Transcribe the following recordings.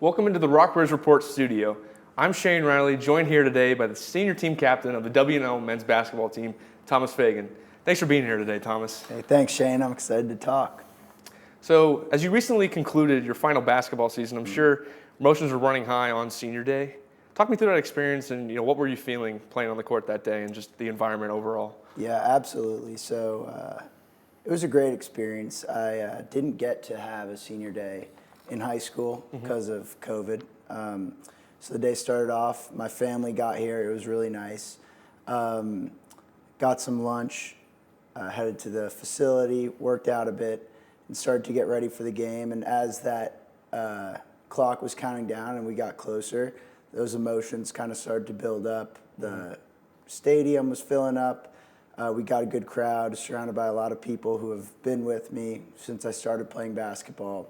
Welcome into the Rockbridge Report studio. I'm Shane Riley, joined here today by the senior team captain of the WNL men's basketball team, Thomas Feigin. Thanks for being here today, Thomas. Hey, thanks, Shane. I'm excited to talk. So, as you recently concluded your final basketball season, I'm sure emotions were running high on senior day. Talk me through that experience and what were you feeling playing on the court that day and just the environment overall? Yeah, absolutely. So it was a great experience. I didn't get to have a senior day in high school because of COVID. So the day started off, my family got here. It was really nice. Got some lunch, headed to the facility, worked out a bit, and started to get ready for the game. And as that clock was counting down and we got closer, those emotions kind of started to build up. The stadium was filling up. We got a good crowd, surrounded by a lot of people who have been with me since I started playing basketball.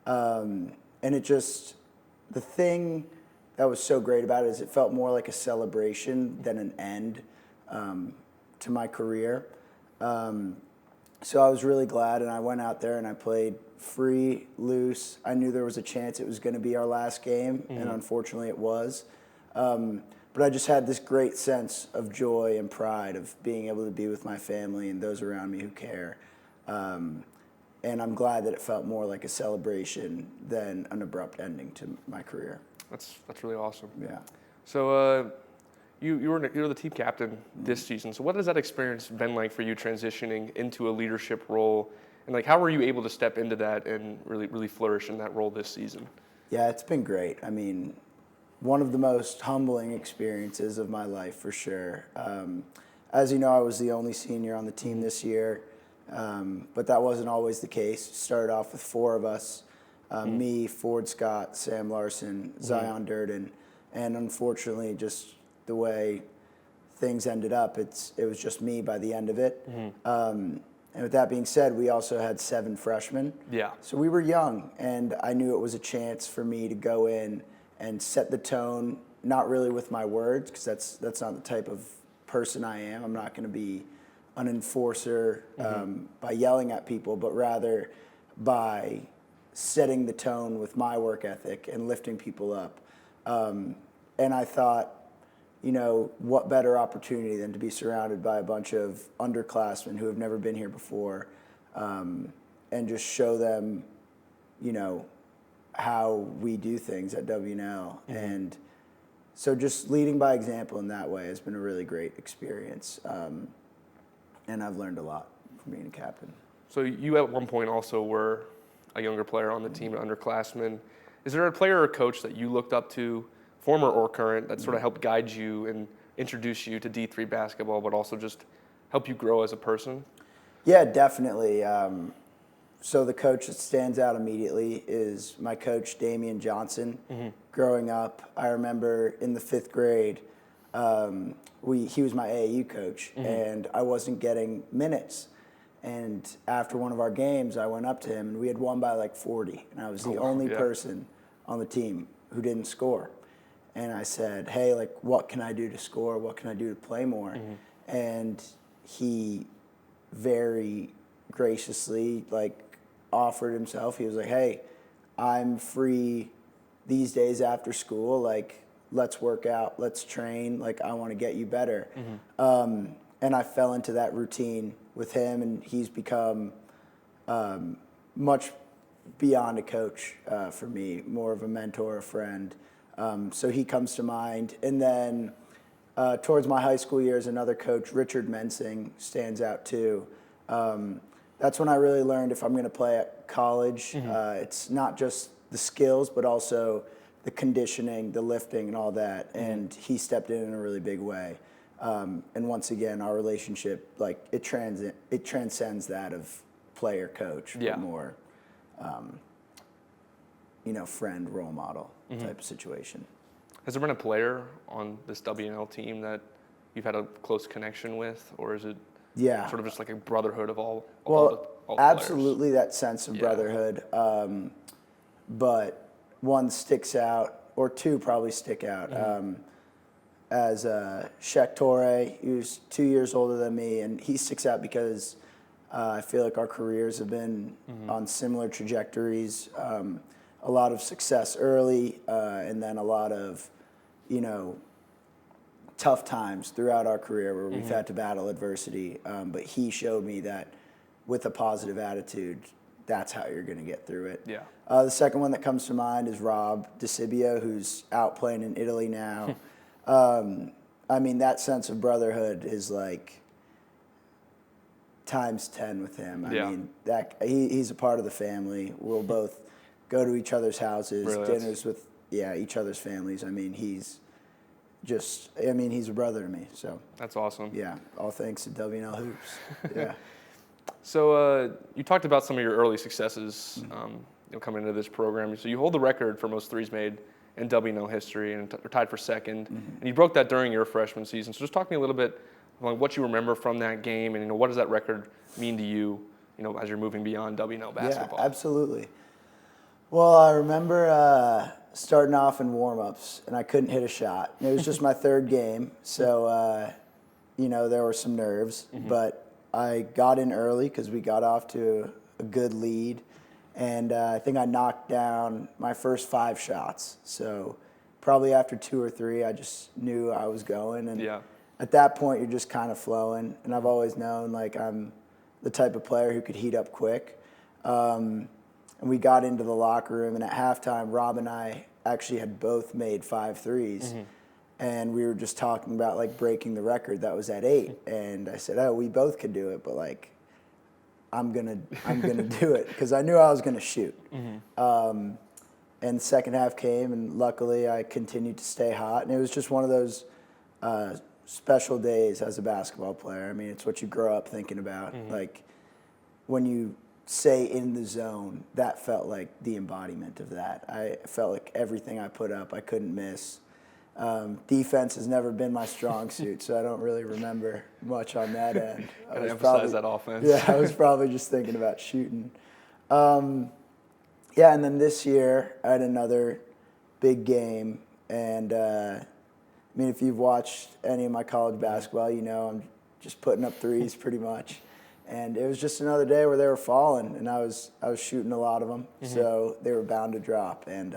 And the thing that was so great about it is it felt more like a celebration than an end to my career. So I was really glad, and I went out there and I played free, loose. I knew there was a chance it was going to be our last game, and unfortunately it was. But I just had this great sense of joy and pride of being able to be with my family and those around me who care. And I'm glad that it felt more like a celebration than an abrupt ending to my career. That's really awesome. Yeah. So you're the team captain this season. So what has that experience been like for you transitioning into a leadership role? And how were you able to step into that and really flourish in that role this season? Yeah, it's been great. I mean, one of the most humbling experiences of my life for sure. As you know, I was the only senior on the team this year. But that wasn't always the case. Started off with four of us, me, Ford Scott, Sam Larson, Zion Durden, and unfortunately just the way things ended up, it was just me by the end of it. And with that being said, we also had 7 freshmen. Yeah. So we were young, and I knew it was a chance for me to go in and set the tone, not really with my words, because that's not the type of person I am. I'm not going to be an enforcer by yelling at people, but rather by setting the tone with my work ethic and lifting people up. And I thought, what better opportunity than to be surrounded by a bunch of underclassmen who have never been here before, and just show them, how we do things at WNL. And so just leading by example in that way has been a really great experience. And I've learned a lot from being a captain. So you at one point also were a younger player on the team, an underclassman. Is there a player or coach that you looked up to, former or current, that sort of helped guide you and introduce you to D3 basketball, but also just help you grow as a person? Yeah, definitely. So the coach that stands out immediately is my coach, Damian Johnson. Growing up, I remember in the 5th grade, he was my AAU coach, and I wasn't getting minutes. And after one of our games, I went up to him, and we had won by 40, and I was the only person on the team who didn't score. And I said, hey, what can I do to score? What can I do to play more? And he very graciously offered himself. He was like, hey, I'm free these days after school. Let's work out, let's train, I want to get you better. And I fell into that routine with him, and he's become much beyond a coach for me, more of a mentor, a friend. So he comes to mind. And then towards my high school years, another coach, Richard Mensing, stands out too. That's when I really learned if I'm going to play at college, it's not just the skills, but also the conditioning, the lifting, and all that. And he stepped in a really big way. And once again, our relationship, it transcends that of player-coach, but more, friend, role model type of situation. Has there been a player on this WNL team that you've had a close connection with, or is it sort of just like a brotherhood of all the absolutely players? That sense of brotherhood. But one sticks out, or two probably stick out. As Shaq Torre, who's 2 years older than me, and he sticks out because I feel like our careers have been on similar trajectories. a lot of success early, and then a lot of, tough times throughout our career where we've had to battle adversity. But he showed me that with a positive attitude, that's how you're going to get through it. Yeah. The second one that comes to mind is Rob DeCibio, who's out playing in Italy now. That sense of brotherhood is like times 10 with him. He's a part of the family. We'll both go to each other's houses, really? dinners with each other's families. He's a brother to me. So That's awesome. yeah, all thanks to WNL Hoops. Yeah. So you talked about some of your early successes coming into this program. So you hold the record for most threes made in WNL history and are tied for second. And you broke that during your freshman season. So just talk to me a little bit about what you remember from that game and what does that record mean to you, as you're moving beyond WNL basketball? Yeah, absolutely. Well, I remember starting off in warm-ups, and I couldn't hit a shot. It was just my third game, so, there were some nerves. But I got in early because we got off to a good lead, and I think I knocked down my first 5 shots. So probably after 2 or 3, I just knew I was going. And at that point, you're just kind of flowing. And I've always known, I'm the type of player who could heat up quick. And we got into the locker room, and at halftime, Rob and I actually had both made 5 threes. And we were just talking about, breaking the record that was at 8. And I said, we both could do it, but, I'm gonna do it because I knew I was gonna shoot. And the second half came, and luckily I continued to stay hot. And it was just one of those special days as a basketball player. It's what you grow up thinking about. When you say in the zone, that felt like the embodiment of that. I felt like everything I put up, I couldn't miss. Defense has never been my strong suit, so I don't really remember much on that end. I emphasize that offense. Yeah, I was probably just thinking about shooting. And then this year I had another big game, and if you've watched any of my college basketball, I'm just putting up threes pretty much. And it was just another day where they were falling, and I was shooting a lot of them, so they were bound to drop. And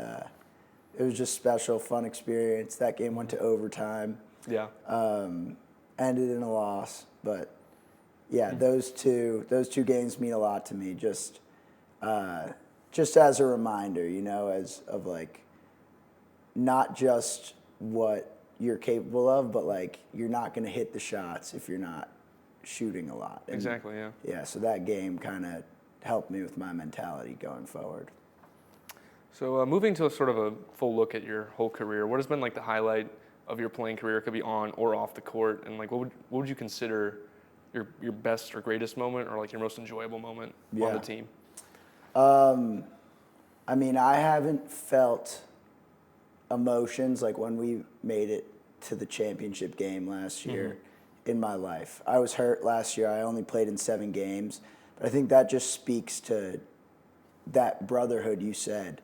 it was just special, fun experience. That game went to overtime. Yeah. Ended in a loss, but yeah, those two games mean a lot to me. Just as a reminder, not just what you're capable of, but you're not going to hit the shots if you're not shooting a lot. And exactly. Yeah. Yeah. So that game kind of helped me with my mentality going forward. So moving to a sort of a full look at your whole career, what has been the highlight of your playing career? It could be on or off the court, and what would you consider your best or greatest moment, or your most enjoyable moment on the team? I haven't felt emotions like when we made it to the championship game last year in my life. I was hurt last year. I only played in 7 games, but I think that just speaks to that brotherhood you said.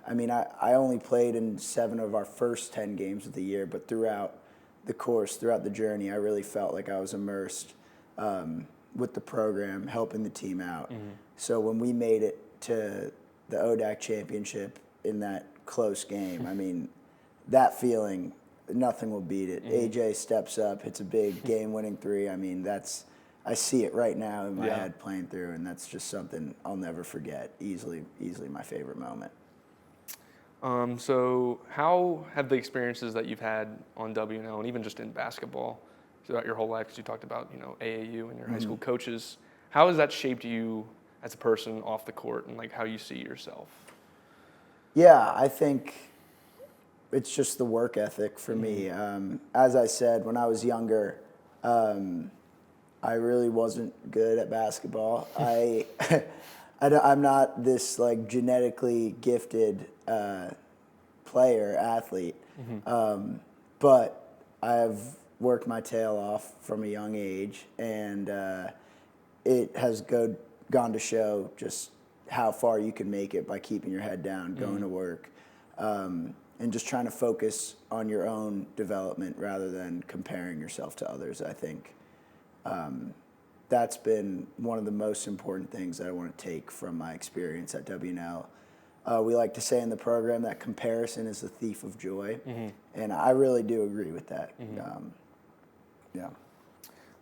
I only played in 7 of our first 10 games of the year, but throughout the journey, I really felt like I was immersed with the program, helping the team out. So when we made it to the ODAC championship in that close game, that feeling, nothing will beat it. AJ steps up, hits a big game-winning 3. I see it right now in my head playing through, and that's just something I'll never forget. Easily my favorite moment. So how have the experiences that you've had on WNL and even just in basketball throughout your whole life, because you talked about AAU and your high school coaches, how has that shaped you as a person off the court and how you see yourself? Yeah, I think it's just the work ethic for me. As I said, when I was younger, I really wasn't good at basketball. I'm not this genetically gifted athlete, but I've worked my tail off from a young age, and it has gone to show just how far you can make it by keeping your head down, going to work, and just trying to focus on your own development rather than comparing yourself to others. I think that's been one of the most important things that I want to take from my experience at WNL. We like to say in the program that comparison is the thief of joy, and I really do agree with that. Yeah.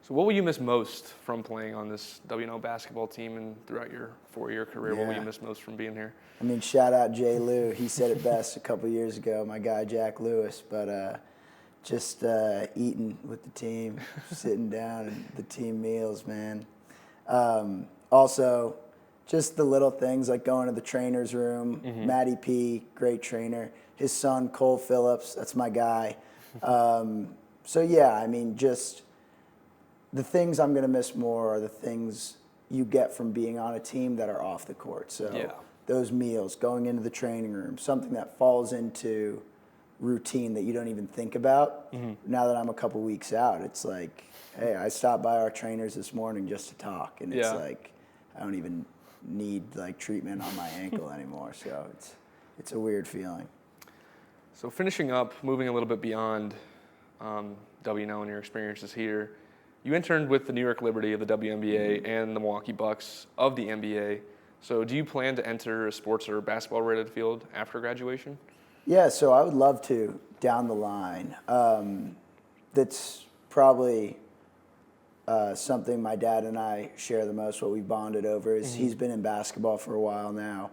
So what will you miss most from playing on this WNL basketball team and throughout your 4-year career? What will you miss most from being here? I mean, shout out Jay Lou. He said it best a couple years ago, my guy Jack Lewis. But just eating with the team, sitting down and the team meals, man. Also, just the little things like going to the trainer's room. Matty P, great trainer. His son, Cole Phillips, that's my guy. So, yeah, I mean, just the things I'm going to miss more are the things you get from being on a team that are off the court. So those meals, going into the training room, something that falls into routine that you don't even think about. Now that I'm a couple weeks out, it's like, hey, I stopped by our trainers this morning just to talk. And it's like, I don't even need like treatment on my ankle anymore. So it's a weird feeling. So finishing up, moving a little bit beyond WNL and your experiences here, you interned with the New York Liberty of the WNBA and the Milwaukee Bucks of the NBA. So do you plan to enter a sports or basketball-related field after graduation? Yeah, so I would love to down the line. That's probably something my dad and I share the most, what we bonded over is he's been in basketball for a while now,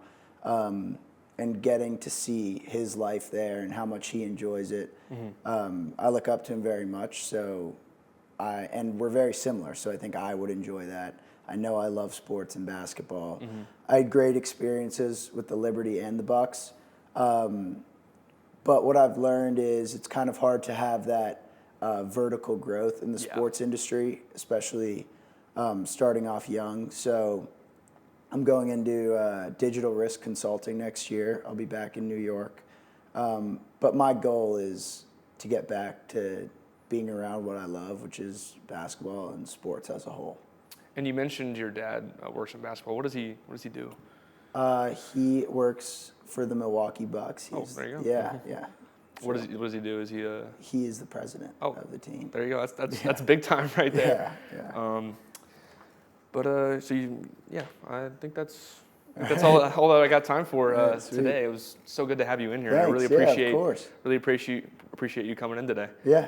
and getting to see his life there and how much he enjoys it. I look up to him very much, and we're very similar, so I think I would enjoy that. I know I love sports and basketball. I had great experiences with the Liberty and the Bucks, but what I've learned is it's kind of hard to have that vertical growth in the sports industry, especially starting off young. So I'm going into digital risk consulting next year. I'll be back in New York. But my goal is to get back to being around what I love, which is basketball and sports as a whole. And you mentioned your dad works in basketball. What does he do? He works for the Milwaukee Bucks. There you go. Yeah. What does he do? Is he a? He is the president of the team. There you go. That's big time right there. Yeah. I think that's all that I got time for today. It was so good to have you in here. Thanks. I really appreciate you coming in today. Yeah.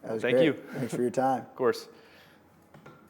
That was Thank great. you. Thanks for your time. Of course.